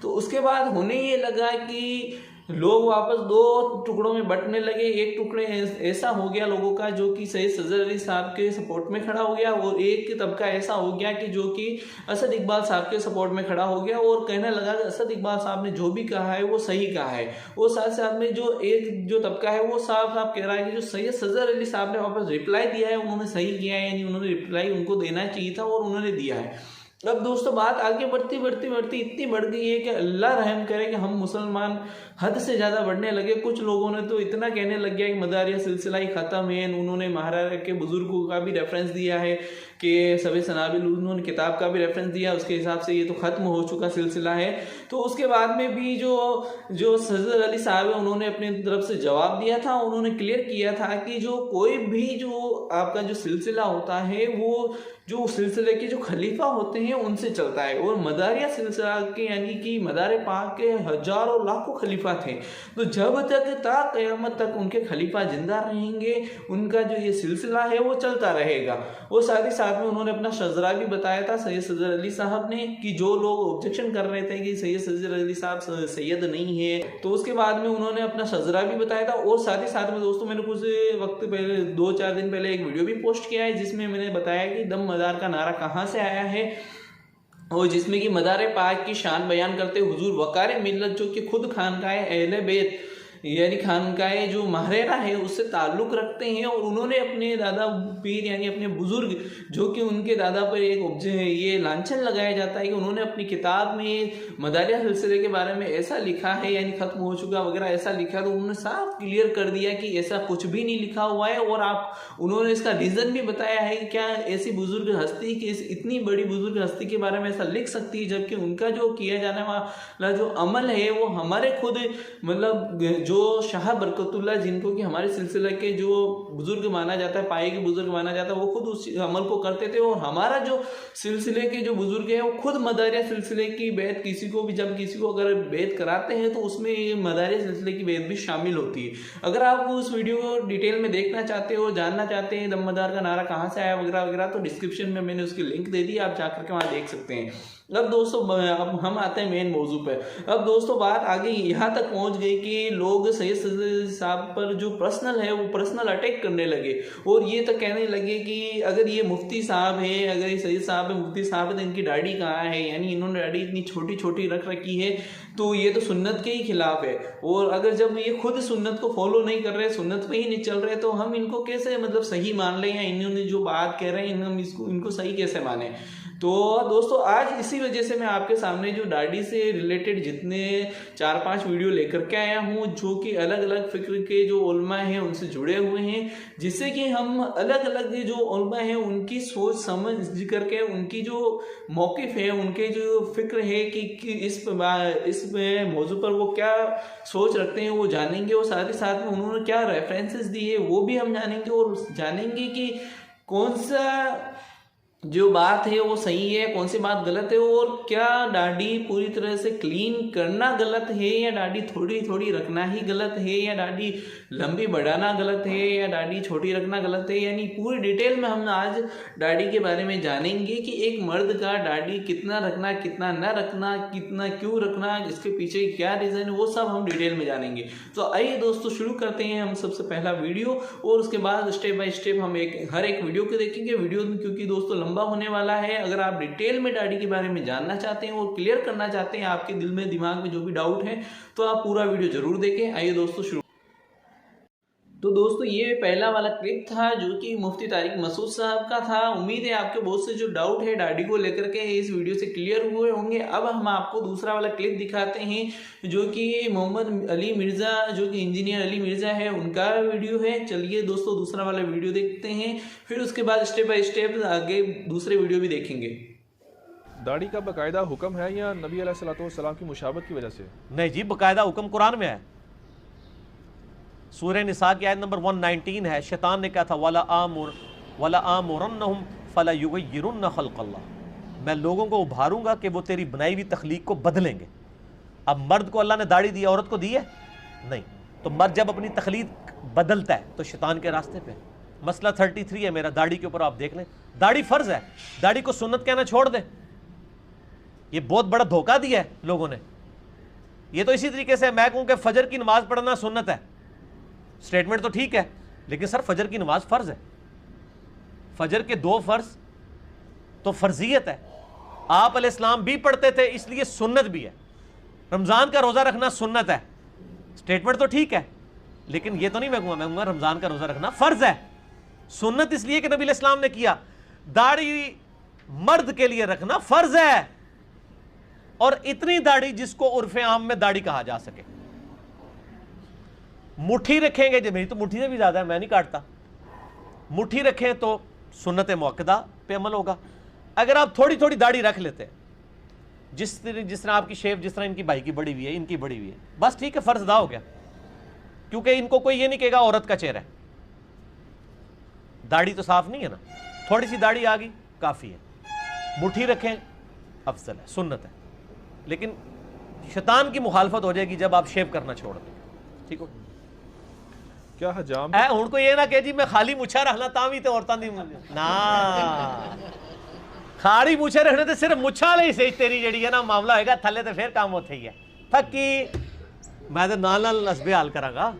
تو اس کے بعد انہیں یہ لگا کہ لوگ واپس دو ٹکڑوں میں بٹنے لگے. ایک ٹکڑے ایسا ہو گیا لوگوں کا جو کہ سید صدر علی صاحب کے سپورٹ میں کھڑا ہو گیا, اور ایک طبقہ ایسا ہو گیا کہ جو کہ اسد اقبال صاحب کے سپورٹ میں کھڑا ہو گیا اور کہنے لگا کہ اسد اقبال صاحب نے جو بھی کہا ہے وہ صحیح کہا ہے. اور ساتھ ساتھ میں جو طبقہ ہے وہ صاحب کہہ رہا ہے کہ جو سید صدر علی صاحب نے واپس ریپلائی دیا ہے انہوں نے صحیح کیا ہے, یعنی انہوں نے ریپلائی ان کو دینا چاہیے تھا اور انہوں نے دیا ہے. اب دوستوں بات آگے بڑھتی اتنی بڑھ گئی ہے کہ اللہ رحم کرے کہ ہم مسلمان حد سے زیادہ بڑھنے لگے. کچھ لوگوں نے تو اتنا کہنے لگ گیا کہ مداریہ سلسلہ ہی ختم ہے. انہوں نے مہاراجہ کے بزرگوں کا بھی ریفرنس دیا ہے کہ سب سنابل, انہوں نے کتاب کا بھی ریفرنس دیا, اس کے حساب سے یہ تو ختم ہو چکا سلسلہ ہے. تو اس کے بعد میں بھی جو صدر علی صاحب ہے انہوں نے اپنی طرف سے جواب دیا تھا. انہوں نے کلیئر کیا تھا کہ جو کوئی بھی جو آپ کا جو سلسلہ ہوتا ہے وہ جو سلسلے کے جو خلیفہ ہوتے ہیں ان سے چلتا ہے, اور مداریہ سلسلہ کے یعنی کہ مدار پاک کے ہزاروں لاکھوں خلیفہ تھے. تو جب تک تا قیامت تک ان کے خلیفہ زندہ رہیں گے ان کا جو یہ سلسلہ ہے وہ چلتا رہے گا. اور ساتھ ہی ساتھ میں انہوں نے اپنا شذرا بھی بتایا تھا سید صدر علی صاحب نے, کہ جو لوگ آبجیکشن کر رہے تھے کہ سید صدر علی صاحب سید نہیں ہے, تو اس کے بعد میں انہوں نے اپنا شذرا بھی بتایا تھا. اور ساتھ ہی ساتھ میں دوستوں میں نے کچھ وقت پہلے 2-4 دن پہلے ایک ویڈیو بھی پوسٹ کیا ہے جس میں میں نے بتایا کہ دم مدار کا نعرہ کہاں سے آیا ہے, اور جس میں کہ مدار پاک کی شان بیان کرتے حضور وقار ملت جو کہ خود خانقاہ اہل بیت یعنی خانقاہ جو ماہرہ ہے اس سے تعلق رکھتے ہیں, اور انہوں نے اپنے دادا پیر یعنی اپنے بزرگ جو کہ ان کے دادا پر ایک یہ لانچھن لگایا جاتا ہے کہ انہوں نے اپنی کتاب میں مداریہ سلسلے کے بارے میں ایسا لکھا ہے یعنی ختم ہو چکا وغیرہ ایسا لکھا, تو انہوں نے صاف کلیئر کر دیا کہ ایسا کچھ بھی نہیں لکھا ہوا ہے. اور انہوں نے اس کا ریزن بھی بتایا ہے کہ کیا ایسی بزرگ ہستی کہ اتنی بڑی بزرگ ہستی کے بارے میں ایسا لکھ سکتی ہے جبکہ ان کا جو کیا جانے والا جو عمل ہے وہ ہمارے خود مطلب جو شاہ برکت اللہ جن کو کہ ہمارے سلسلہ کے جو بزرگ مانا جاتا ہے پائے کے بزرگ مانا جاتا ہے وہ خود اس عمل کو کرتے تھے. اور ہمارا جو سلسلے کے جو بزرگ ہیں وہ خود مداریہ سلسلے کی بیعت کسی کو بھی جب کسی کو اگر بیعت کراتے ہیں تو اس میں مداریہ سلسلے کی بیعت بھی شامل ہوتی ہے. اگر آپ اس ویڈیو کو ڈیٹیل میں دیکھنا چاہتے ہو جاننا چاہتے ہیں دم مدار کا نعرہ کہاں سے آیا وغیرہ وغیرہ تو ڈسکرپشن میں نے اس کی لنک دے دی, آپ جا کر کے وہاں دیکھ سکتے ہیں. اب دوستو اب ہم آتے ہیں مین موضوع پہ. اب دوستو بات آگے یہاں تک پہنچ گئی کہ لوگ سید صدر صاحب پر جو پرسنل ہے وہ پرسنل اٹیک کرنے لگے, اور یہ تک کہنے لگے کہ اگر یہ مفتی صاحب ہے, اگر یہ سید صاحب ہے مفتی صاحب ہے تو ان کی داڑھی کہاں ہے, یعنی انہوں نے داڑھی اتنی چھوٹی چھوٹی رکھ رکھی ہے تو یہ تو سنت کے ہی خلاف ہے. اور اگر جب یہ خود سنت کو فالو نہیں کر رہے, سنت پہ ہی نہیں چل رہے, تو ہم ان کو کیسے مطلب صحیح مان لیں, یا انہوں نے جو بات کہہ رہے ہیں ہم ان کو صحیح کیسے مانیں. تو دوستو آج اسی وجہ سے میں آپ کے سامنے جو داڑھی سے ریلیٹڈ جتنے 4-5 ویڈیو لے کر کے آیا ہوں جو کہ الگ الگ فکر کے جو علماء ہیں ان سے جڑے ہوئے ہیں, جس سے کہ ہم الگ الگ جو علماء ہیں ان کی سوچ سمجھ کر کے ان کی جو موقف ہے ان کے جو فکر ہے کہ اس موضوع پر وہ کیا سوچ رکھتے ہیں وہ جانیں گے, اور ساتھ ہی ساتھ میں انہوں نے کیا ریفرنسز دی ہے وہ بھی ہم جانیں گے, اور جانیں گے کہ کون سا جو بات ہے وہ صحیح ہے کون سی بات غلط ہے, اور کیا داڑھی پوری طرح سے کلین کرنا غلط ہے یا داڑھی تھوڑی تھوڑی رکھنا ہی غلط ہے, یا داڑھی لمبی بڑھانا غلط ہے, یا داڑھی چھوٹی رکھنا غلط ہے. یعنی پوری ڈیٹیل میں ہم آج داڑھی کے بارے میں جانیں گے کہ ایک مرد کا داڑھی کتنا رکھنا کتنا نہ رکھنا, کتنا کیوں رکھنا, اس کے پیچھے کیا ریزن ہے, وہ سب ہم ڈیٹیل میں جانیں گے. تو آئیے دوستو شروع کرتے ہیں ہم سب سے پہلا ویڈیو, اور اس کے بعد اسٹیپ بائی اسٹیپ ہم ہر ایک ویڈیو کو دیکھیں گے. ویڈیو کیونکہ دوستو لمبا ہونے والا ہے, اگر آپ ڈیٹیل میں داڑھی کے بارے میں جاننا چاہتے ہیں اور کلیئر کرنا چاہتے ہیں آپ کے دل میں دماغ میں جو بھی ڈاؤٹ ہے تو آپ پورا ویڈیو ضرور دیکھیں. آئیے دوستو شروع. تو دوستو یہ پہلا والا کلپ تھا جو کہ مفتی طارق مسعود صاحب کا تھا. امید ہے آپ کے بہت سے جو ڈاؤٹ ہے داڑھی کو لے کر کے اس ویڈیو سے کلیئر ہوئے ہوں گے. اب ہم آپ کو دوسرا والا کلپ دکھاتے ہیں جو کہ محمد علی مرزا جو کہ انجینئر علی مرزا ہے ان کا ویڈیو ہے. چلیے دوستو دوسرا والا ویڈیو دیکھتے ہیں, پھر اس کے بعد اسٹیپ بائی اسٹیپ آگے دوسرے ویڈیو بھی دیکھیں گے. داڑھی کا باقاعدہ حکم ہے یا نبی علیہ الصلوۃ والسلام کی مشابہت کی وجہ سے؟ نہیں جی, باقاعدہ حکم قرآن میں ہے. سورہ نساء کی آیت نمبر 119 ہے. شیطان نے کہا تھا وَلَا آمُرَنَّهُمْ فَلَا يُغَيِّرُنَّ خَلْقَ اللَّهِ, میں لوگوں کو ابھاروں گا کہ وہ تیری بنائی ہوئی تخلیق کو بدلیں گے. اب مرد کو اللہ نے داڑھی دی, عورت کو دی ہے نہیں, تو مرد جب اپنی تخلیق بدلتا ہے تو شیطان کے راستے پہ. مسئلہ 33 ہے میرا داڑھی کے اوپر، آپ دیکھ لیں، داڑھی فرض ہے، داڑھی کو سنت کہنا چھوڑ دیں، یہ بہت بڑا دھوکہ دیا ہے لوگوں نے۔ یہ تو اسی طریقے سے میں کہوں کہ فجر کی نماز پڑھنا سنت ہے، سٹیٹمنٹ تو ٹھیک ہے، لیکن سر فجر کی نماز فرض ہے، فجر کے 2 فرض تو فرضیت ہے، آپ علیہ السلام بھی پڑھتے تھے اس لیے سنت بھی ہے۔ رمضان کا روزہ رکھنا سنت ہے، سٹیٹمنٹ تو ٹھیک ہے، لیکن یہ تو نہیں میں کہوں گا رمضان کا روزہ رکھنا فرض ہے، سنت اس لیے کہ نبی علیہ السلام نے کیا۔ داڑھی مرد کے لیے رکھنا فرض ہے، اور اتنی داڑھی جس کو عرف عام میں داڑھی کہا جا سکے۔ مٹھی رکھیں گے، میری تو مٹھی سے بھی زیادہ ہے، میں نہیں کاٹتا، مٹھی رکھیں تو سنت موقدہ پہ عمل ہوگا۔ اگر آپ تھوڑی تھوڑی داڑھی رکھ لیتے ہیں، جس طرح آپ کی شیپ، جس طرح ان کی بھائی کی بڑی ہوئی ہے، ان کی بڑی ہوئی ہے، بس ٹھیک ہے، فرض ادا ہو گیا، کیونکہ ان کو کوئی یہ نہیں کہے گا عورت کا چہرہ ہے، داڑھی تو صاف نہیں ہے نا، تھوڑی سی داڑھی آ گئی کافی ہے، مٹھی رکھیں افضل ہے، سنت ہے، لیکن شیطان کی مخالفت ہو جائے گی جب آپ شیو کرنا چھوڑ دیں، ٹھیک ہو؟ کیا حجام اے ہن کو یہ نہ کہ جی میں خالی مچھا رکھنا تاں بھی تے عورتاں دی نا، خالی مچھے رکھنے تے صرف مچھا لئی سہی تیری جڑی ہے نا معاملہ ہوئے گا، تھلے تے پھر کام ہوتے ہی ہے، پکی میں تے نال نال نسبے حال کراں گا۔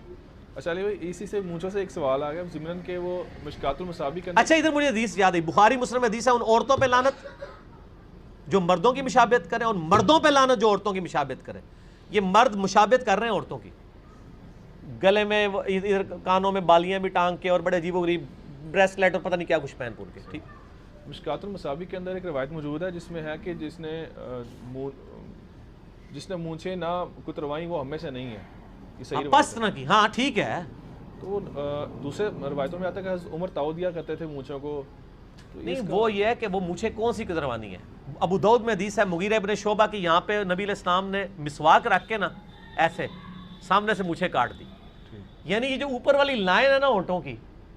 اچھا علی بھائی، اسی سے مونچھوں سے ایک سوال آ گیا ضمن کہ وہ مشکات المصابی کے اندر، اچھا ادھر مجھے حدیث یاد ہے، بخاری مسلم حدیث ہے، ان عورتوں پہ لعنت جو مردوں کی مشابہت کریں، اور مردوں پہ لعنت جو عورتوں کی مشابہت کریں۔ یہ مرد مشابہت کر رہے ہیں عورتوں کی، گلے میں ادھر کانوں میں بالیاں بھی ٹانگ کے اور بڑے عجیب و غریب بریسلیٹ اور پتہ نہیں کیا کچھ پہن پور کے، ٹھیک۔ مشکات المصابی کے اندر ایک روایت موجود ہے جس میں ہے کہ جس نے مونچھیں نہ کتروائیں وہ ہمیں سے نہیں ہے، یہ صحیح روایت پست نہ کی، ہاں ٹھیک ہے۔ تو وہ دوسرے روایتوں میں آتا ہے کہ حضرت عمر تاؤ دیا کرتے تھے مونچھوں کو، نہیں وہ یہ ہے کہ وہ مجھے کون سی کتروانی ہے۔ ابو داؤد میں حدیث ہے مغیرہ ابن شعبہ کی، یہاں پہ نبی علیہ السلام نے مسواک رکھ کے نا ایسے سامنے سے مونچھیں کاٹ دی، یعنی یہ جو اوپر والی لائن ہے نا ہونٹوں کی،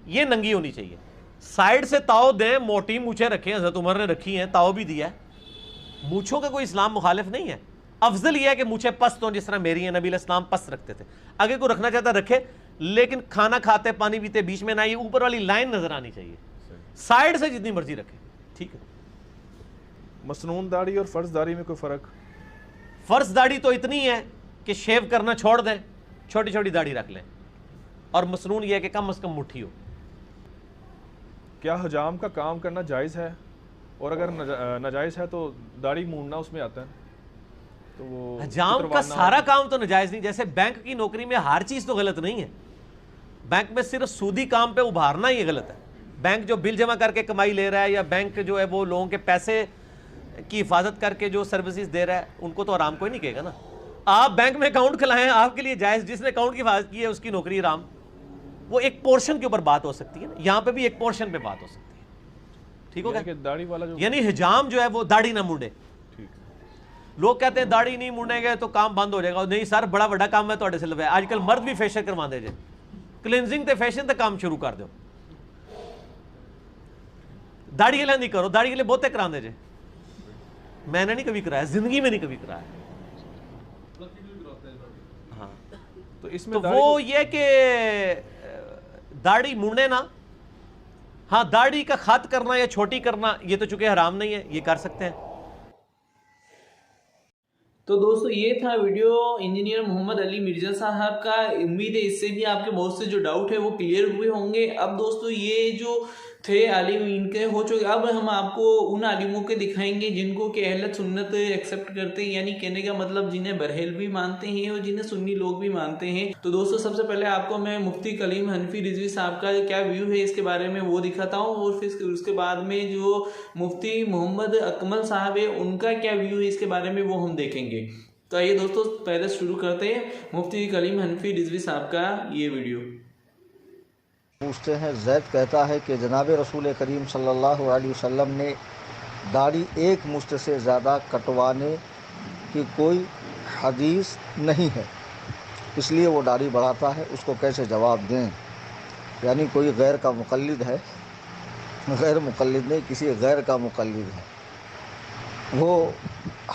یہ ننگی ہونی چاہیے، سائیڈ سے تاؤ دیں، موٹی مونچھیں رکھیں، حضرت عمر نے رکھی ہیں، تاؤ بھی دیا ہے، مونچھوں کا کوئی اسلام مخالف نہیں ہے، افضل یہ ہے کہ مونچھیں پست ہوں جس طرح میری ہیں، نبی علیہ السلام پست رکھتے تھے، اگر کوئی رکھنا چاہتا رکھے، لیکن کھانا کھاتے پانی پیتے بیچ میں نہ، یہ اوپر والی لائن نظر آنی چاہیے، سائیڈ سے جتنی مرضی رکھے، ٹھیک ہے۔ مسنون داڑھی اور فرض داڑھی میں کوئی فرق؟ فرض داڑھی تو اتنی ہے کہ شیو کرنا چھوڑ دیں، چھوٹی چھوٹی داڑھی رکھ لیں، اور مسنون یہ ہے کہ کم از کم مٹھی ہو۔ کیا حجام کا کام کرنا جائز ہے؟ اور اگر ناجائز ہے تو داڑھی مونڈنا اس میں آتا ہے؟ تو وہ حجام کا سارا کام تو ناجائز نہیں، جیسے بینک کی نوکری میں ہر چیز تو غلط نہیں ہے، بینک میں صرف سودی کام پہ ابھارنا ہی غلط ہے، بینک جو بل جمع کر کے کمائی لے رہا ہے، یا بینک جو ہے وہ لوگوں کے پیسے کی حفاظت کر کے جو سروسز دے رہا ہے، ان کو تو حرام کوئی نہیں کہے گا نا۔ آپ بینک میں اکاؤنٹ کھلائیں، آپ کے لیے جائز، جس نے اکاؤنٹ کی حفاظت کی ہے اس کی نوکری حرام، وہ ایک پورشن کے اوپر بات ہو سکتی ہے نا، یہاں پہ بھی ایک پورشن پہ بات ہو سکتی ہے، ٹھیک ہو گیا؟ داڑھی والا جو یعنی حجام جو ہے وہ داڑھی نہ مونڈے، لوگ کہتے ہیں داڑھی نہیں مونڈیں گے تو کام بند ہو جائے گا، نہیں سر بڑا بڑا کام ہے تھوڑے سے لوے، آج کل مرد بھی فیشن کروا دے جائے، کلینزنگ تے فیشن تے کام شروع کر دو، داڑھی کے لیے نہیں کرو، داڑھی کے لیے بہتے کرا دے جائے، میں نے نہیں کبھی کرایا، زندگی میں نہیں کبھی کرایا۔ ہاں تو اس میں تو وہ یہ کہ داڑھی مونڈے نا، ہاں داڑھی کا خط کرنا یا چھوٹی کرنا یہ تو چونکہ حرام نہیں ہے، یہ کر سکتے ہیں۔ تو دوستو یہ تھا ویڈیو انجینئر محمد علی مرزا صاحب کا، امید ہے اس سے بھی آپ کے بہت سے جو ڈاؤٹ ہے وہ کلیئر ہوئے ہوں گے۔ اب دوستو یہ جو تھے عالم ان کے ہو چکے، اب ہم آپ کو ان عالموں کے دکھائیں گے جن کو کہ اہل سنت ایکسیپٹ کرتے ہیں، یعنی کہنے کا مطلب جنہیں بریل بھی مانتے ہیں اور جنہیں سنی لوگ بھی مانتے ہیں۔ تو دوستو سب سے پہلے آپ کو میں مفتی کلیم حنفی رضوی صاحب کا کیا ویو ہے اس کے بارے میں وہ دکھاتا ہوں، اور پھر اس کے بعد میں جو مفتی محمد اکمل صاحب ہے ان کا کیا ویو ہے اس کے بارے میں وہ ہم دیکھیں گے۔ تو آئیے دوستو پہلے شروع کرتے ہیں مفتی کلیم حنفی رضوی صاحب کا یہ ویڈیو۔ پوچھتے ہیں، زید کہتا ہے کہ جناب رسول کریم صلی اللہ علیہ وسلم نے داڑھی ایک مشت سے زیادہ کٹوانے کی کوئی حدیث نہیں ہے، اس لیے وہ داڑھی بڑھاتا ہے، اس کو کیسے جواب دیں؟ یعنی کوئی غیر کا مقلد ہے، غیر مقلد نہیں، کسی غیر کا مقلد ہے، وہ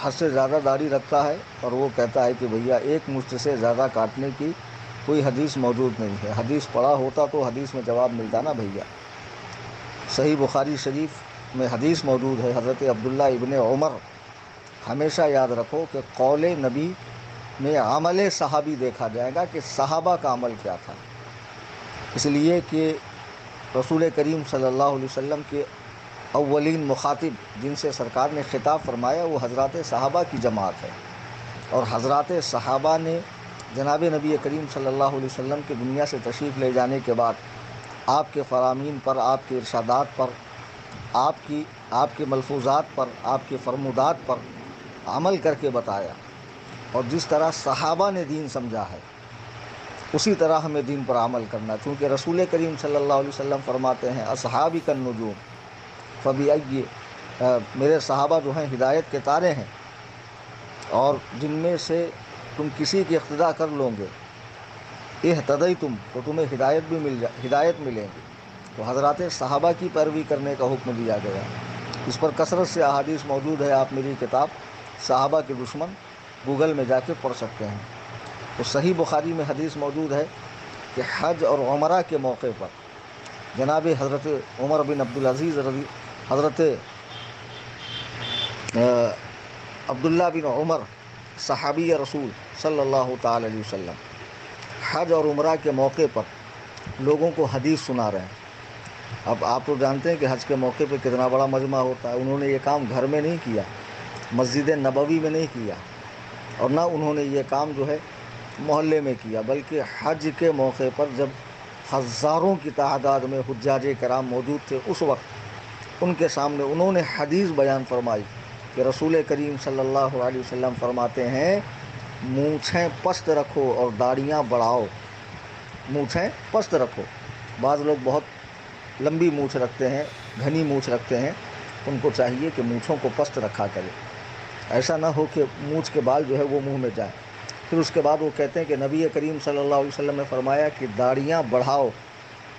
حد سے زیادہ داڑھی رکھتا ہے اور وہ کہتا ہے کہ بھیا ایک مشت سے زیادہ کاٹنے کی کوئی حدیث موجود نہیں ہے، حدیث پڑھا ہوتا تو حدیث میں جواب ملتا نا بھیا۔ صحیح بخاری شریف میں حدیث موجود ہے، حضرت عبداللہ ابن عمر، ہمیشہ یاد رکھو کہ قول نبی میں عمل صحابی دیکھا جائے گا کہ صحابہ کا عمل کیا تھا، اس لیے کہ رسول کریم صلی اللہ علیہ وسلم کے اولین مخاطب جن سے سرکار نے خطاب فرمایا وہ حضرات صحابہ کی جماعت ہے، اور حضرات صحابہ نے جناب نبی کریم صلی اللہ علیہ وسلم کی دنیا سے تشریف لے جانے کے بعد آپ کے فرامین پر، آپ کے ارشادات پر، آپ کے ملفوظات پر، آپ کے فرمودات پر عمل کر کے بتایا، اور جس طرح صحابہ نے دین سمجھا ہے اسی طرح ہمیں دین پر عمل کرنا، چونکہ رسول کریم صلی اللہ علیہ وسلم فرماتے ہیں اصحابی کالنجوم فبأی، میرے صحابہ جو ہیں ہدایت کے تارے ہیں، اور جن میں سے تم کسی کی اقتداء کر لو گے اہتدیتم تو تمہیں ہدایت ملے گی۔ تو حضرات صحابہ کی پیروی کرنے کا حکم دیا گیا، اس پر کثرت سے احادیث موجود ہے، آپ میری کتاب صحابہ کے دشمن گوگل میں جا کے پڑھ سکتے ہیں۔ تو صحیح بخاری میں حدیث موجود ہے کہ حج اور عمرہ کے موقع پر جناب حضرت عمر بن عبدالعزیز حضرت عبداللہ بن عمر صحابی رسول صلی اللہ تعالی علیہ وسلم حج اور عمرہ کے موقع پر لوگوں کو حدیث سنا رہے ہیں۔ اب آپ تو جانتے ہیں کہ حج کے موقع پہ کتنا بڑا مجمع ہوتا ہے، انہوں نے یہ کام گھر میں نہیں کیا، مسجد نبوی میں نہیں کیا، اور نہ انہوں نے یہ کام جو ہے محلے میں کیا، بلکہ حج کے موقع پر جب ہزاروں کی تعداد میں حجاج کرام موجود تھے اس وقت ان کے سامنے انہوں نے حدیث بیان فرمائی کہ رسول کریم صلی اللہ علیہ وسلم فرماتے ہیں مونچھیں پست رکھو اور داڑیاں بڑھاؤ، مونچھیں پست رکھو۔ بعض لوگ بہت لمبی مونچھ رکھتے ہیں، گھنی مونچھ رکھتے ہیں، ان کو چاہیے کہ مونچھوں کو پست رکھا کرے، ایسا نہ ہو کہ مونچھ کے بال جو ہے وہ منہ میں جائیں۔ پھر اس کے بعد وہ کہتے ہیں کہ نبی کریم صلی اللہ علیہ وسلم نے فرمایا کہ داڑیاں بڑھاؤ،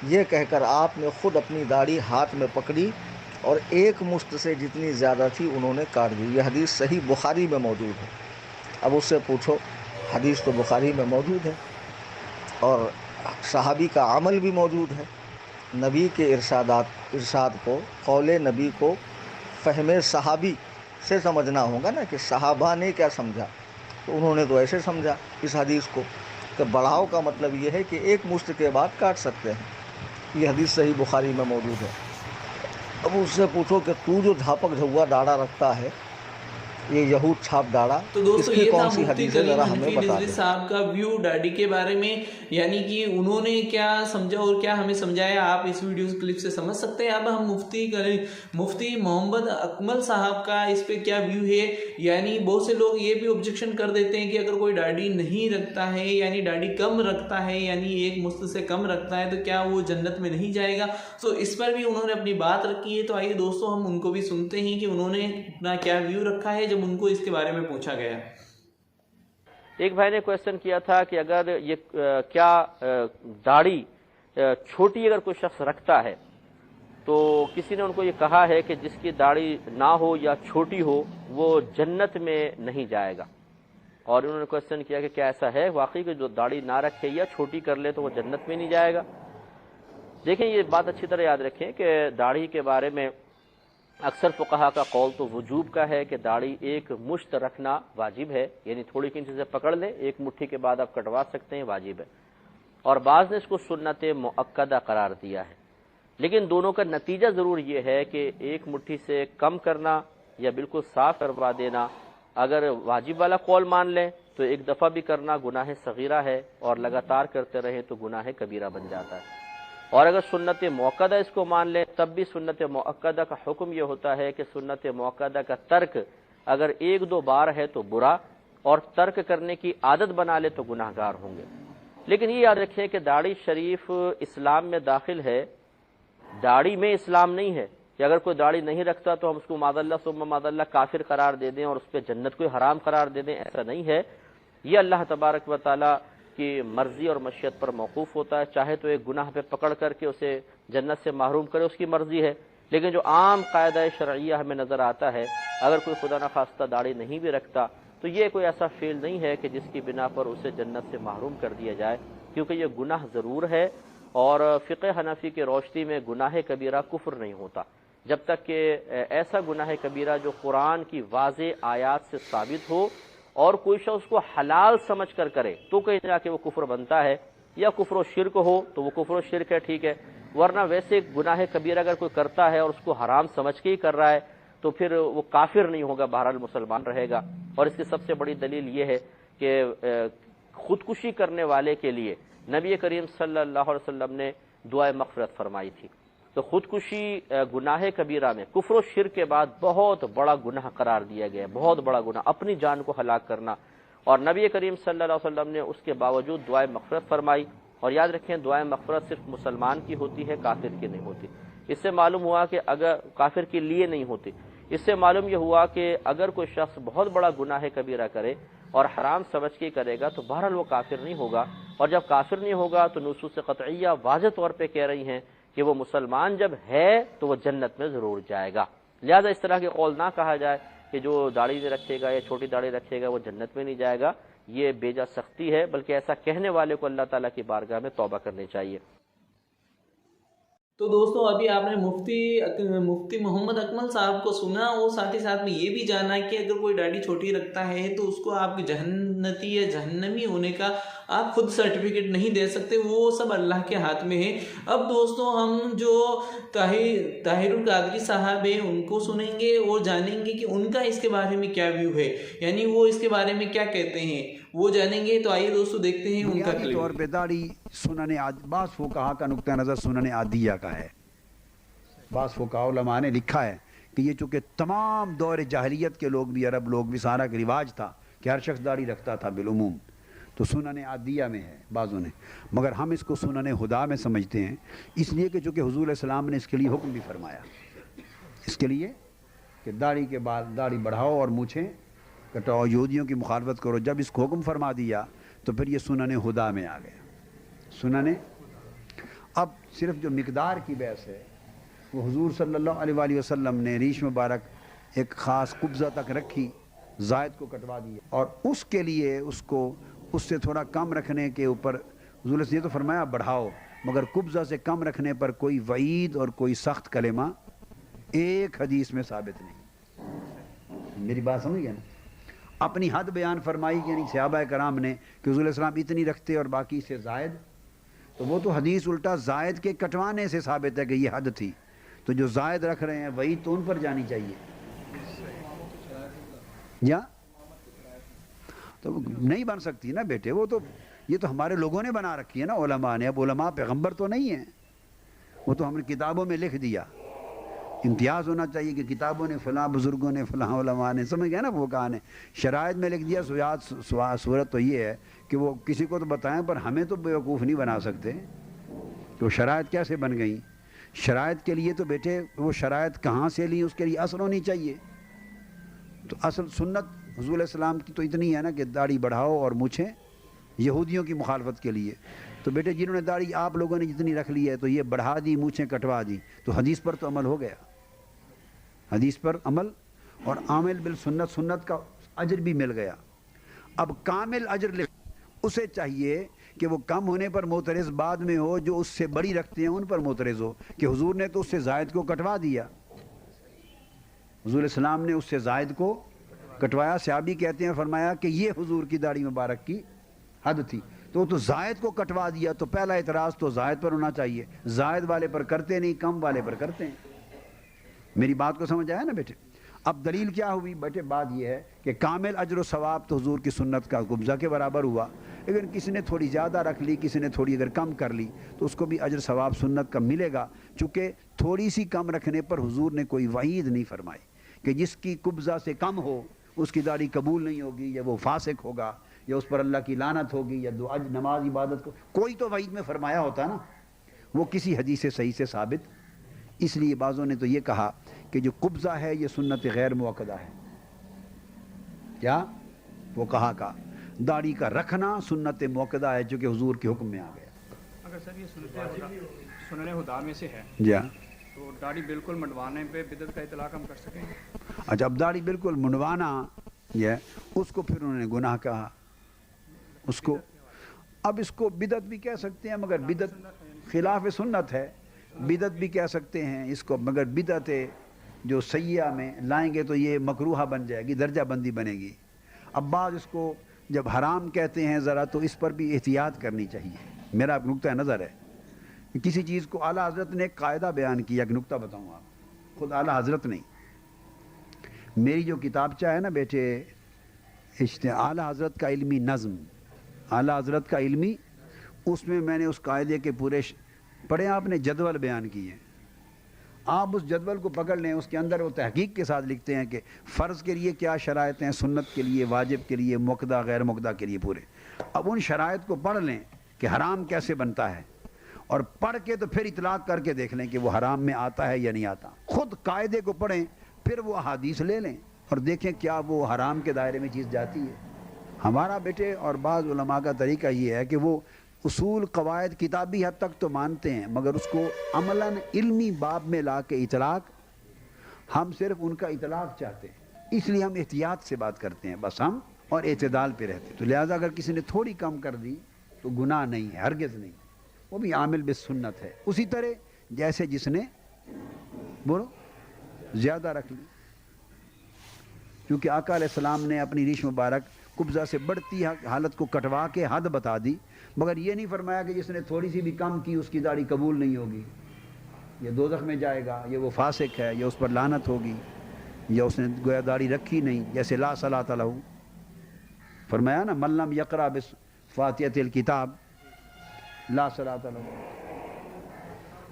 یہ کہہ کر آپ نے خود اپنی داڑھی ہاتھ میں پکڑی اور ایک مشت سے جتنی زیادہ تھی انہوں نے کاٹ دی۔ یہ حدیث صحیح بخاری میں موجود ہے۔ اب اس سے پوچھو، حدیث تو بخاری میں موجود ہے اور صحابی کا عمل بھی موجود ہے، نبی کے ارشاد کو، قول نبی کو فہم صحابی سے سمجھنا ہوگا نا کہ صحابہ نے کیا سمجھا، تو انہوں نے تو ایسے سمجھا اس حدیث کو کہ بڑھاؤ کا مطلب یہ ہے کہ ایک مشت کے بعد کاٹ سکتے ہیں۔ یہ حدیث صحیح بخاری میں موجود ہے۔ اب اس سے پوچھو کہ تو جو دھاپک جھوا داڑھا رکھتا ہے، یہ یہود چھاپ داڑھا، تو اس دوستو کی یہ تھا کون سی مفتی حدیث ہے کریم ذرا ہمیں حنفی بتا نظری دیں۔ صاحب کا ویو داڑھی کے بارے میں، یعنی کہ انہوں نے کیا سمجھا اور کیا ہمیں سمجھایا، آپ اس ویڈیو کلپ سے سمجھ سکتے ہیں۔ اب ہم مفتی محمد اکمل صاحب کا اس پہ کیا ویو ہے، یعنی بہت سے لوگ یہ بھی آبجیکشن کر دیتے ہیں کہ اگر کوئی داڑھی نہیں رکھتا ہے، یعنی داڑھی کم رکھتا ہے، یعنی ایک مست سے کم رکھتا ہے، تو کیا وہ جنت میں نہیں جائے گا۔ تو اس پر بھی انہوں نے اپنی بات رکھی ہے، تو آئیے دوستو ہم ان کو بھی سنتے ہیں کہ انہوں نے اپنا کیا ویو رکھا ہے جب ان کو اس کے بارے میں پوچھا گیا۔ ایک بھائی نے کویسچن کیا تھا کہ اگر یہ کیا داڑھی چھوٹی اگر کوئی شخص رکھتا ہے، تو کسی نے ان کو یہ کہا ہے کہ جس کی داڑھی نہ ہو یا چھوٹی ہو وہ جنت میں نہیں جائے گا، اور انہوں نے کویسچن کیا کہ کیا ایسا ہے واقعی کہ جو داڑھی نہ رکھے یا چھوٹی کر لے تو وہ جنت میں نہیں جائے گا۔ دیکھیں یہ بات اچھی طرح یاد رکھیں کہ داڑھی کے بارے میں اکثر فقہا کا قول تو وجوب کا ہے کہ داڑھی ایک مشت رکھنا واجب ہے، یعنی تھوڑی کنچی سے پکڑ لیں، ایک مٹھی کے بعد آپ کٹوا سکتے ہیں، واجب ہے، اور بعض نے اس کو سنت مؤکدہ قرار دیا ہے۔ لیکن دونوں کا نتیجہ ضرور یہ ہے کہ ایک مٹھی سے کم کرنا یا بالکل صاف کروا دینا، اگر واجب والا قول مان لیں تو ایک دفعہ بھی کرنا گناہ صغیرہ ہے، اور لگاتار کرتے رہیں تو گناہ کبیرہ بن جاتا ہے۔ اور اگر سنت موقدہ اس کو مان لیں تب بھی سنت موقدہ کا حکم یہ ہوتا ہے کہ سنت موقدہ کا ترک اگر ایک دو بار ہے تو برا، اور ترک کرنے کی عادت بنا لے تو گناہ گار ہوں گے۔ لیکن یہ یاد رکھیں کہ داڑھی شریف اسلام میں داخل ہے، داڑھی میں اسلام نہیں ہے کہ اگر کوئی داڑھی نہیں رکھتا تو ہم اس کو معاذ اللہ ثم معاذ اللہ کافر قرار دے دیں اور اس پہ جنت کو حرام قرار دے دیں، ایسا نہیں ہے۔ یہ اللہ تبارک و تعالی کی مرضی اور مشیت پر موقوف ہوتا ہے، چاہے تو ایک گناہ پہ پکڑ کر کے اسے جنت سے محروم کرے، اس کی مرضی ہے۔ لیکن جو عام قاعدہ شرعیہ ہمیں نظر آتا ہے، اگر کوئی خدا نخواستہ داڑھی نہیں بھی رکھتا تو یہ کوئی ایسا فعل نہیں ہے کہ جس کی بنا پر اسے جنت سے محروم کر دیا جائے، کیونکہ یہ گناہ ضرور ہے اور فقہ حنفی کے روشنی میں گناہ کبیرہ کفر نہیں ہوتا جب تک کہ ایسا گناہ کبیرہ جو قرآن کی واضح آیات سے ثابت ہو اور کوئی شخص اس کو حلال سمجھ کر کرے تو کہیں جا کے وہ کفر بنتا ہے، یا کفر و شرک ہو تو وہ کفر و شرک ہے، ٹھیک ہے، ورنہ ویسے گناہ کبیرہ اگر کوئی کرتا ہے اور اس کو حرام سمجھ کے ہی کر رہا ہے تو پھر وہ کافر نہیں ہوگا، بہرحال مسلمان رہے گا۔ اور اس کی سب سے بڑی دلیل یہ ہے کہ خودکشی کرنے والے کے لیے نبی کریم صلی اللہ علیہ وسلم نے دعائے مغفرت فرمائی تھی۔ تو خودکشی گناہ کبیرہ میں کفر و شرک کے بعد بہت بڑا گناہ قرار دیا گیا ہے، بہت بڑا گناہ، اپنی جان کو ہلاک کرنا، اور نبی کریم صلی اللہ علیہ وسلم نے اس کے باوجود دعائے مغفرت فرمائی۔ اور یاد رکھیں دعائے مغفرت صرف مسلمان کی ہوتی ہے، کافر کی نہیں ہوتی۔ اس سے معلوم ہوا کہ اگر کافر کے لیے نہیں ہوتی، اس سے معلوم یہ ہوا کہ اگر کوئی شخص بہت بڑا گناہ کبیرہ کرے اور حرام سمجھ کے کرے گا تو بہرحال وہ کافر نہیں ہوگا، اور جب کافر نہیں ہوگا تو نصوص قطعیہ واضح طور پہ کہہ رہی ہیں کہ وہ مسلمان جب ہے تو وہ جنت میں ضرور جائے گا۔ لہذا اس طرح کے قول نہ کہا جائے کہ جو داڑھی نہیں رکھے گا یا چھوٹی داڑھی رکھے گا وہ جنت میں نہیں جائے گا، یہ بے جا سختی ہے، بلکہ ایسا کہنے والے کو اللہ تعالیٰ کی بارگاہ میں توبہ کرنی چاہیے۔ تو دوستوں ابھی آپ نے مفتی محمد اکمل صاحب کو سنا، اور ساتھ ہی ساتھ میں یہ بھی جانا کہ اگر کوئی داڑھی چھوٹی رکھتا ہے تو اس کو آپ کے جہنتی یا جہنمی ہونے کا آپ خود سرٹیفکیٹ نہیں دے سکتے، وہ سب اللہ کے ہاتھ میں ہے۔ اب دوستوں ہم جو طاہر القادری صاحب ہیں ان کو سنیں گے اور جانیں گے کہ ان کا اس کے بارے میں کیا ویو ہے، یعنی وہ اس کے بارے میں کیا کہتے ہیں وہ جانیں گے۔ تو آئیے دوستو دیکھتے ہیں ان کا بنیادی طور پہ داڑھی سنن بعض فقہا کا نقطہ نظر سنن عادیہ کا ہے۔ بعض فقہا علماء نے لکھا ہے کہ یہ چونکہ تمام دور جاہلیت کے لوگ بھی، عرب لوگ بھی، سارا کا رواج تھا کہ ہر شخص داڑھی رکھتا تھا بالعموم، تو سنن عادیہ میں ہے بعضوں نے، مگر ہم اس کو سنن ہدا میں سمجھتے ہیں، اس لیے کہ چونکہ حضور علیہ السلام نے اس کے لیے حکم بھی فرمایا، اس کے لیے کہ داڑھی کے بعد داڑھی بڑھاؤ اور مونچھیں کٹاؤ، یہودیوں کی مخالفت کرو۔ جب اس کو حکم فرما دیا تو پھر یہ سنن ہدا میں آ گیا، سنن۔ اب صرف جو مقدار کی بحث ہے وہ حضور صلی اللہ علیہ وآلہ وسلم نے ریش مبارک ایک خاص قبضہ تک رکھی، زائد کو کٹوا دیا، اور اس کے لیے اس کو اس سے تھوڑا کم رکھنے کے اوپر حضور نے یہ تو فرمایا بڑھاؤ، مگر قبضہ سے کم رکھنے پر کوئی وعید اور کوئی سخت کلمہ ایک حدیث میں ثابت نہیں۔ میری بات سمجھ گئے نا؟ اپنی حد بیان فرمائی کہ یعنی صحابہ کرام نے کہ حضور علیہ السلام اتنی رکھتے اور باقی سے زائد، تو وہ تو حدیث الٹا زائد کے کٹوانے سے ثابت ہے کہ یہ حد تھی، تو جو زائد رکھ رہے ہیں وہی تو ان پر جانی چاہیے، یا تو نہیں بن سکتی نا بیٹے، وہ تو یہ تو ہمارے لوگوں نے بنا رکھی ہے نا، علماء نے۔ اب علماء پیغمبر تو نہیں ہیں، وہ تو ہم نے کتابوں میں لکھ دیا۔ امتیاز ہونا چاہیے کہ کتابوں نے فلاں بزرگوں نے فلاں علماء نے، سمجھ گئے نا، وہ کہا نے شرائط میں لکھ دیا۔ صورت تو یہ ہے کہ وہ کسی کو تو بتائیں پر ہمیں تو بیوقوف نہیں بنا سکتے کہ وہ شرائط کیسے بن گئیں۔ شرائط کے لیے تو بیٹے وہ شرائط کہاں سے لی، اس کے لیے اصل ہونی چاہیے۔ تو اصل سنت حضور علیہ السلام کی تو اتنی ہے نا کہ داڑھی بڑھاؤ اور مونچھیں، یہودیوں کی مخالفت کے لیے۔ تو بیٹے جنہوں نے داڑھی آپ لوگوں نے جتنی رکھ لی ہے تو یہ بڑھا دی، مونچھیں کٹوا دی، تو حدیث پر تو عمل ہو گیا، حدیث پر عمل، اور عامل بالسنت، سنت کا اجر بھی مل گیا۔ اب کامل اجر لکھ، اسے چاہیے کہ وہ کم ہونے پر معترض بعد میں ہو، جو اس سے بڑی رکھتے ہیں ان پر معترض ہو کہ حضور نے تو اس سے زائد کو کٹوا دیا، حضور علیہ السلام نے اس سے زائد کو کٹوایا۔ صحابی کہتے ہیں فرمایا کہ یہ حضور کی داڑھی مبارک کی حد تھی، تو زائد کو کٹوا دیا، تو پہلا اعتراض تو زائد پر ہونا چاہیے، زائد والے پر کرتے نہیں، کم والے پر کرتے ہیں۔ میری بات کو سمجھ آیا نا بیٹے؟ اب دلیل کیا ہوئی بیٹے؟ بات یہ ہے کہ کامل اجر و ثواب تو حضور کی سنت کا قبضہ کے برابر ہوا، لیکن کسی نے تھوڑی زیادہ رکھ لی، کسی نے تھوڑی اگر کم کر لی تو اس کو بھی اجر ثواب سنت کا ملے گا، چونکہ تھوڑی سی کم رکھنے پر حضور نے کوئی وعید نہیں فرمائی کہ جس کی قبضہ سے کم ہو اس کی داڑھی قبول نہیں ہوگی، یا وہ فاسق ہوگا، یا اس پر اللہ کی لعنت ہوگی، یا دعا نماز عبادت کو کوئی تو وعید میں فرمایا ہوتا نا، وہ کسی حدیث صحیح سے ثابت۔ اس لیے بعضوں نے تو یہ کہا کہ جو قبضہ ہے یہ سنت غیر موقدہ ہے، کیا وہ کہا کا داڑھی کا رکھنا سنت موقدہ ہے چونکہ حضور کے حکم میں آ گیا۔ اگر سر یہ سنن ہدا میں سے ہے جی ہاں، تو داڑھی بالکل منڈوانے پہ بدعت کا اطلاق ہم کر سکیں گے؟ اچھا، اب داڑھی بالکل منڈوانا یہ اس کو پھر انہوں نے گناہ کہا، اس کو اب اس کو بدعت بھی کہہ سکتے ہیں، مگر بدعت خلاف سنت ہے، بدعت بھی کہہ سکتے ہیں اس کو، مگر بدعت جو سیئہ میں لائیں گے تو یہ مکروہہ بن جائے گی، درجہ بندی بنے گی۔ اب بعض اس کو جب حرام کہتے ہیں ذرا تو اس پر بھی احتیاط کرنی چاہیے، میرا ایک نقطہ نظر ہے۔ کسی چیز کو اعلیٰ حضرت نے ایک قاعدہ بیان کیا، ایک نقطہ بتاؤں آپ، خود اعلیٰ حضرت نہیں، میری جو کتابچہ ہے نا بیٹے، اعلیٰ حضرت کا علمی نظم، اعلیٰ حضرت کا علمی، اس میں میں نے اس قاعدے کے پورے پڑھے، آپ نے جدول بیان کیے، آپ اس جدول کو پکڑ لیں، اس کے اندر وہ تحقیق کے ساتھ لکھتے ہیں کہ فرض کے لیے کیا شرائط ہیں، سنت کے لیے، واجب کے لیے، مقدہ غیر مقدہ کے لیے پورے۔ اب ان شرائط کو پڑھ لیں کہ حرام کیسے بنتا ہے، اور پڑھ کے تو پھر اطلاق کر کے دیکھ لیں کہ وہ حرام میں آتا ہے یا نہیں آتا، خود قاعدے کو پڑھیں، پھر وہ احادیث لے لیں اور دیکھیں کیا وہ حرام کے دائرے میں چیز جاتی ہے۔ ہمارا بیٹے اور بعض علماء کا طریقہ یہ ہے کہ وہ اصول قواعد کتابی حد تک تو مانتے ہیں، مگر اس کو عملاً علمی باب میں لا کے اطلاق، ہم صرف ان کا اطلاق چاہتے ہیں، اس لیے ہم احتیاط سے بات کرتے ہیں بس ہم، اور اعتدال پہ رہتے ہیں۔ تو لہٰذا اگر کسی نے تھوڑی کم کر دی تو گناہ نہیں ہے، ہرگز نہیں، وہ بھی عامل بالسنت ہے۔ اسی طرح جیسے جس نے بولو زیادہ رکھ لی، کیونکہ آقا علیہ السلام نے اپنی ریش مبارک قبضہ سے بڑھتی حالت کو کٹوا کے حد بتا دی، مگر یہ نہیں فرمایا کہ جس نے تھوڑی سی بھی کم کی اس کی داڑھی قبول نہیں ہوگی، یہ دوزخ میں جائے گا، یہ وہ فاسق ہے، یا اس پر لعنت ہوگی، یا اس نے گویا داڑھی رکھی نہیں، جیسے لا صلاۃ لہ، فرمایا نا من لم یقرأ بفاتحۃ الکتاب لا صلاۃ لہ،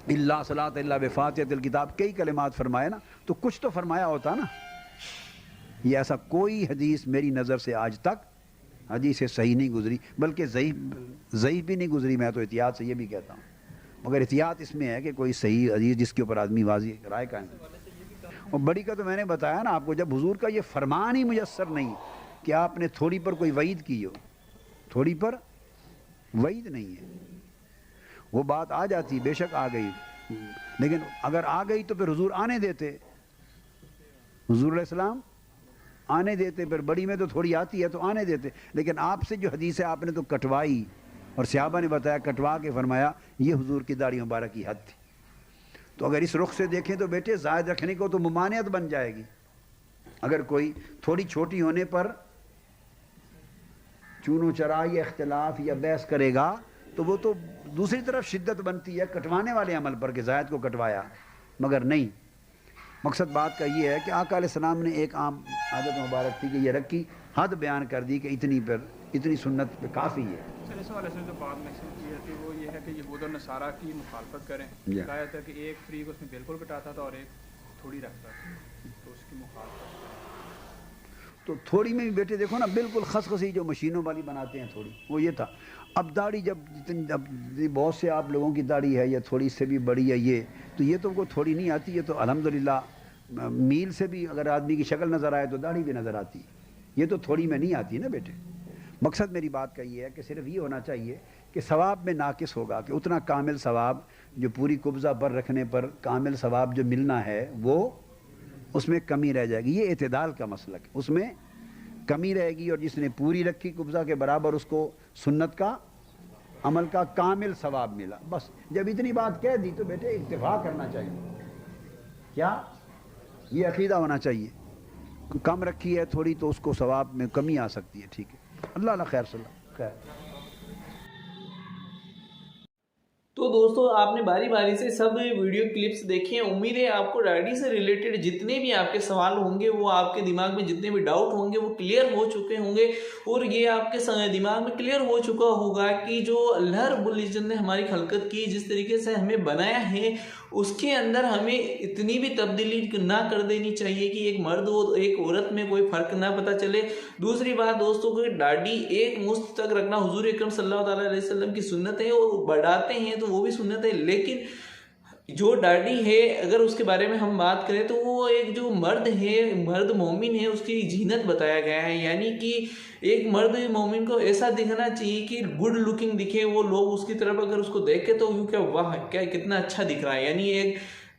الا صلاۃ الا بفاتحۃ الکتاب، کئی کلمات فرمایا نا، تو کچھ تو فرمایا ہوتا نا۔ یہ ایسا کوئی حدیث میری نظر سے آج تک حدیث صحیح نہیں گزری، بلکہ ضعیف بھی نہیں گزری، میں تو احتیاط سے یہ بھی کہتا ہوں، مگر احتیاط اس میں ہے کہ کوئی صحیح حدیث جس کے اوپر آدمی واضح رائے قائم کرے۔ اور بڑی کا تو میں نے بتایا نا آپ کو، جب حضور کا یہ فرمان ہی میسر نہیں کہ آپ نے تھوڑی پر کوئی وعید کی ہو، تھوڑی پر وعید نہیں ہے، وہ بات آ جاتی، بے شک آ گئی، لیکن اگر آ گئی تو پھر حضور آنے دیتے، حضور علیہ السلام آنے دیتے، پھر بڑی میں تو تھوڑی آتی ہے تو آنے دیتے، لیکن آپ سے جو حدیث ہے آپ نے تو کٹوائی، اور صحابہ نے بتایا کٹوا کے فرمایا یہ حضور کی داڑھی مبارک کی حد تھی۔ تو اگر اس رخ سے دیکھیں تو بیٹے زائد رکھنے کو تو ممانعت بن جائے گی، اگر کوئی تھوڑی چھوٹی ہونے پر چون و چرا یا اختلاف یا بحث کرے گا تو وہ تو دوسری طرف شدت بنتی ہے کٹوانے والے عمل پر کہ زائد کو کٹوایا، مگر نہیں۔ مقصد بات کا یہ ہے کہ آقا علیہ السلام نے ایک عام عادت مبارک تھی کہ یہ رکھی، حد بیان کر دی کہ اتنی سنت پہ کافی ہے۔ اس حوالے سے جو بات محسوس کی ہے وہ یہ ہے کہ یہود اور نصارہ کی مخالفت کریں، کہا تھا کہ ایک فریق اس میں بالکل کٹاتا تھا اور ایک تھوڑی رکھتا تھا، تو اس کی مخالفت۔ تو تھوڑی میں بھی بیٹے دیکھو نا، بالکل خسخسی جو مشینوں والی بناتے ہیں تھوڑی، وہ یہ تھا۔ اب داڑھی جب بہت سے آپ لوگوں کی داڑھی ہے یا تھوڑی سے بھی بڑی ہے، یہ تو یہ تو کو تھوڑی نہیں آتی، یہ تو الحمدللہ میل سے بھی اگر آدمی کی شکل نظر آئے تو داڑھی بھی نظر آتی، یہ تو تھوڑی میں نہیں آتی نا بیٹے۔ مقصد میری بات کا یہ ہے کہ صرف یہ ہونا چاہیے کہ ثواب میں ناقص ہوگا، کہ اتنا کامل ثواب جو پوری قبضہ پر رکھنے پر کامل ثواب جو ملنا ہے وہ اس میں کمی رہ جائے گی۔ یہ اعتدال کا مسلک ہے، اس میں کمی رہے گی، اور جس نے پوری رکھی قبضہ کے برابر اس کو سنت کا عمل کا کامل ثواب ملا۔ بس جب اتنی بات کہہ دی تو بیٹے اکتفا کرنا چاہیے، کیا یہ عقیدہ ہونا چاہیے، کم رکھی ہے تھوڑی تو اس کو ثواب میں کمی آ سکتی ہے، ٹھیک ہے۔ اللہ اللہ خیر صلی اللہ خیر۔ تو دوستو آپ نے باری باری سے سب ویڈیو کلپس دیکھے ہیں، امید ہے آپ کو داڑھی سے ریلیٹڈ جتنے بھی آپ کے سوال ہوں گے، وہ آپ کے دماغ میں جتنے بھی ڈاؤٹ ہوں گے وہ کلیئر ہو چکے ہوں گے، اور یہ آپ کے دماغ میں کلیئر ہو چکا ہوگا کہ جو اللہ رب العزت نے ہماری خلقت کی، جس طریقے سے ہمیں بنایا ہے، اس کے اندر ہمیں اتنی بھی تبدیلی نہ کر دینی چاہیے کہ ایک مرد اور ایک عورت میں کوئی فرق نہ پتہ چلے۔ دوسری بات دوستوں کو داڑھی ایک مست تک رکھنا حضور اکرم صلی اللہ علیہ وسلم کی سنت ہے، اور بڑھاتے ہیں تو وہ بھی سنت ہے، لیکن جو داڑھی ہے اگر اس کے بارے میں ہم بات کریں تو وہ ایک جو مرد ہے، مرد مومن ہے، اس کی زینت بتایا گیا ہے، یعنی کہ ایک مرد مومن کو ایسا دکھنا چاہیے کہ گڈ لکنگ دکھے، وہ لوگ اس کی طرف اگر اس کو دیکھے تو یوں کہ واہ کیا کتنا اچھا دکھ رہا ہے، یعنی ایک